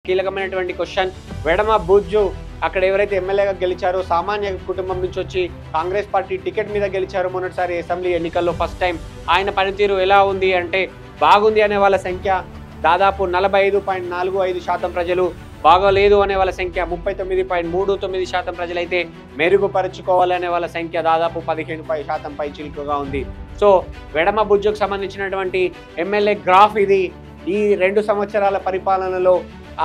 కీలకమైనటువంటి క్వశ్చన్ వెడమ బుజ్జు అక్కడ ఎవరైతే ఎమ్మెల్యేగా గెలిచారో సామాన్య కుటుంబం నుంచి వచ్చి కాంగ్రెస్ పార్టీ టికెట్ మీద గెలిచారో మొదటిసారి అసెంబ్లీ ఎన్నికల్లో ఫస్ట్ టైం ఆయన పనితీరు ఎలా ఉంది అంటే బాగుంది అనే వాళ్ళ సంఖ్య దాదాపు 45.45% ప్రజలు, బాగోలేదు అనే వాళ్ళ సంఖ్య 39.39% ప్రజలైతే మెరుగుపరుచుకోవాలనే వాళ్ళ సంఖ్య దాదాపు 15% పై చిలుకగా ఉంది. సో వెడమ బుజ్జుకు సంబంధించినటువంటి ఎమ్మెల్యే గ్రాఫ్ ఇది. ఈ 2 సంవత్సరాల పరిపాలనలో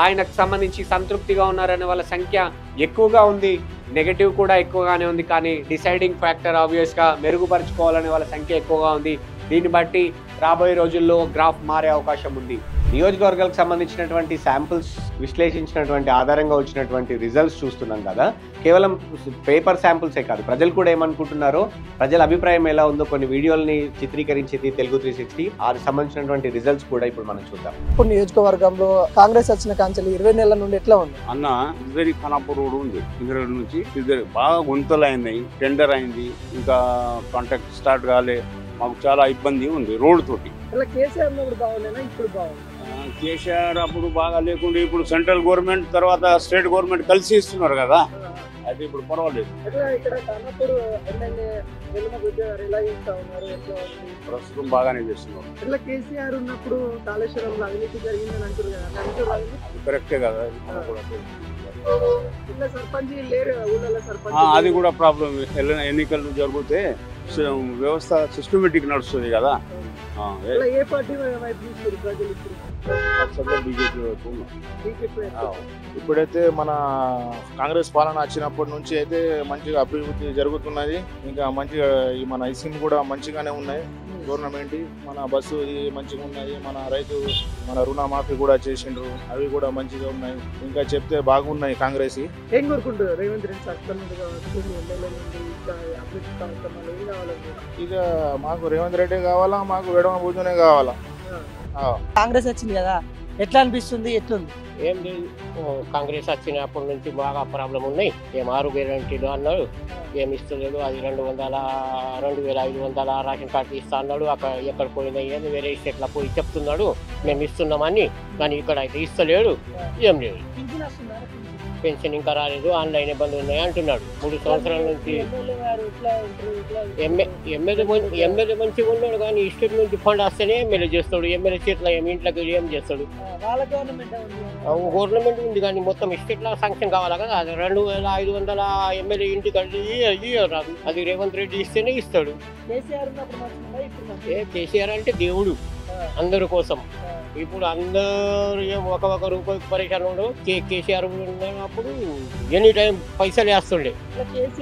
ఆయనకు సంబంధించి సంతృప్తిగా ఉన్నారనే వాళ్ళ సంఖ్య ఎక్కువగా ఉంది, నెగటివ్ కూడా ఎక్కువగానే ఉంది. కానీ డిసైడింగ్ ఫ్యాక్టర్ ఆబ్వియస్గా మెరుగుపరుచుకోవాలనే వాళ్ళ సంఖ్య ఎక్కువగా ఉంది. దీన్ని బట్టి రాబోయే రోజుల్లో గ్రాఫ్ మారే అవకాశం ఉంది. నియోజకవర్గాలకు సంబంధించినటువంటి శాంపుల్స్ విశ్లేషించినటువంటి ఆధారంగా వచ్చినటువంటి రిజల్ట్స్ చూస్తున్నాం కదా, కేవలం పేపర్ శాంపుల్సే కాదు, ప్రజలు కూడా ఏమనుకుంటున్నారో, ప్రజల అభిప్రాయం ఎలా ఉందో కొన్ని వీడియోల్ని చిత్రీకరించింది తెలుగు 360. అది సంబంధించినటువంటి రిజల్ట్స్ కూడా ఇప్పుడు మనం చూద్దాం. ఇప్పుడు నియోజకవర్గంలో కాంగ్రెస్ వచ్చిన కాంచెలు 20 నెలల నుండి ఎట్లా ఉంది అన్న? ఇద్దరి ఖానాపూర్ రోడ్ ఉంది, ఇద్దరి నుంచి ఇద్దరు బాగా గుంతలు అయినాయి, టెండర్ అయింది, ఇంకా కాంట్రాక్ట్ స్టార్ట్ కాలే, మాకు చాలా ఇబ్బంది ఉంది రోడ్ తోటి. కేసీఆర్ బాగుండేనా ఇప్పుడు బాగుంది? కేసీఆర్ అప్పుడు బాగా లేకుండా ఇప్పుడు సెంట్రల్ గవర్నమెంట్ తర్వాత స్టేట్ గవర్నమెంట్ కలిసి ఇస్తున్నారు కదా, అయితే ఇప్పుడు పర్వాలేదు. ప్రస్తుతం బాగానే చేస్తున్నారు. కేసీఆర్ ఉన్నప్పుడు కాళేశ్వరంలో అవినీతి జరిగిందని అంటారు కదా, అది కరెక్టే కదా. సర్పంచ్ లేరు ఊళ్ళో, సర్పంచ్ అది కూడా ప్రాబ్లం. ఎన్నికలు జరిగితే వ్యవస్థ సిస్టమేటిక్ నడుస్తుంది కదా. ఏ పార్టీ వైపు చూస్తారు ప్రజలు? బీజేపీ వైపు. ఇప్పుడైతే మన కాంగ్రెస్ పాలన వచ్చినప్పటి నుంచి అయితే మంచిగా అభివృద్ధి జరుగుతున్నది. ఇంకా మంచిగా మన ఐసిమ్ కూడా మంచిగానే ఉన్నాయి. గవర్నమెంట్ మన బస్సు మంచిగా ఉన్నాయి, మన రైతు మన రుణమాఫీ కూడా చేసిండ్రు, అవి కూడా మంచిగా ఉన్నాయి. ఇంకా చెప్తే బాగున్నాయి కాంగ్రెస్. ఏం కోరుకుంటారు రేవంత్ రెడ్డి సార్? ఇక మాకు రేవంత్ రెడ్డి కావాలా, మాకు వెడమ బుజ్జునే కావాలా. కాంగ్రెస్ వచ్చింది కదా, ఎట్లా అనిపిస్తుంది? ఎట్లుంది? ఏం లేదు, కాంగ్రెస్ వచ్చినప్పటి నుంచి బాగా ప్రాబ్లం ఉన్నాయి. ఏం 6 గ్యారెంటీలు అన్నాడు, ఏమి ఇస్తలేడు. అది 2,500 రేషన్ కార్డు ఇస్తా అన్నాడు. అక్కడ ఎక్కడ పోయినాయి అని వేరే స్టేట్లో పోయి చెప్తున్నాడు మేము ఇస్తున్నామని, కానీ ఇక్కడ అయితే ఇస్తలేడు. ఏం లేదు, పెన్షన్ ఇంకా రాలేదు, ఆన్లైన్ ఇబ్బంది ఉన్నాయి అంటున్నాడు. 3 సంవత్సరాల నుంచి ఎమ్మెల్యే మంచిగా ఉన్నాడు, కానీ స్టేట్ నుంచి ఫండ్ వస్తేనే ఎమ్మెల్యే చేస్తాడు. ఎమ్మెల్యే చేతిలో ఇంట్లోకి ఏం చేస్తాడు? గవర్నమెంట్ ఉంది కానీ మొత్తం స్టేట్లో శాంక్షన్ కావాలి కదా. అది 2,500 ఎమ్మెల్యే ఇంటికి రాదు, అది రేవంత్ రెడ్డి ఇస్తేనే ఇస్తాడు. కేసీఆర్ అంటే దేవుడు అందరి కోసం. ఇప్పుడు అందరూ ఒక రూపాయికి పరిచయం ఉండవు. కేసీఆర్ ఉన్నప్పుడు ఎనీ టైం పైసలు వేస్తుండే.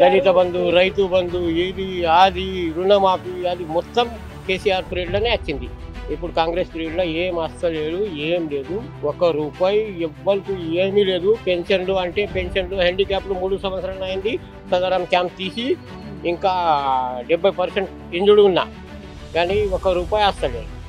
దళిత బంధు, రైతు బంధు, ఇది అది రుణమాఫీ, అది మొత్తం కేసీఆర్ పీరియడ్లోనే వచ్చింది. ఇప్పుడు కాంగ్రెస్ పీరియడ్లో ఏం వస్తలేదు, ఏం లేదు. 1 రూపాయి ఎవ్వరికి ఏమీ లేదు. పెన్షన్లు అంటే పెన్షన్లు హ్యాండిక్యాప్లు 3 సంవత్సరాలు అయింది. సదరం క్యాంప్ తీసి ఇంకా 70% ఇంజుడు ఉన్నా కానీ 1 రూపాయి వస్తలేదు.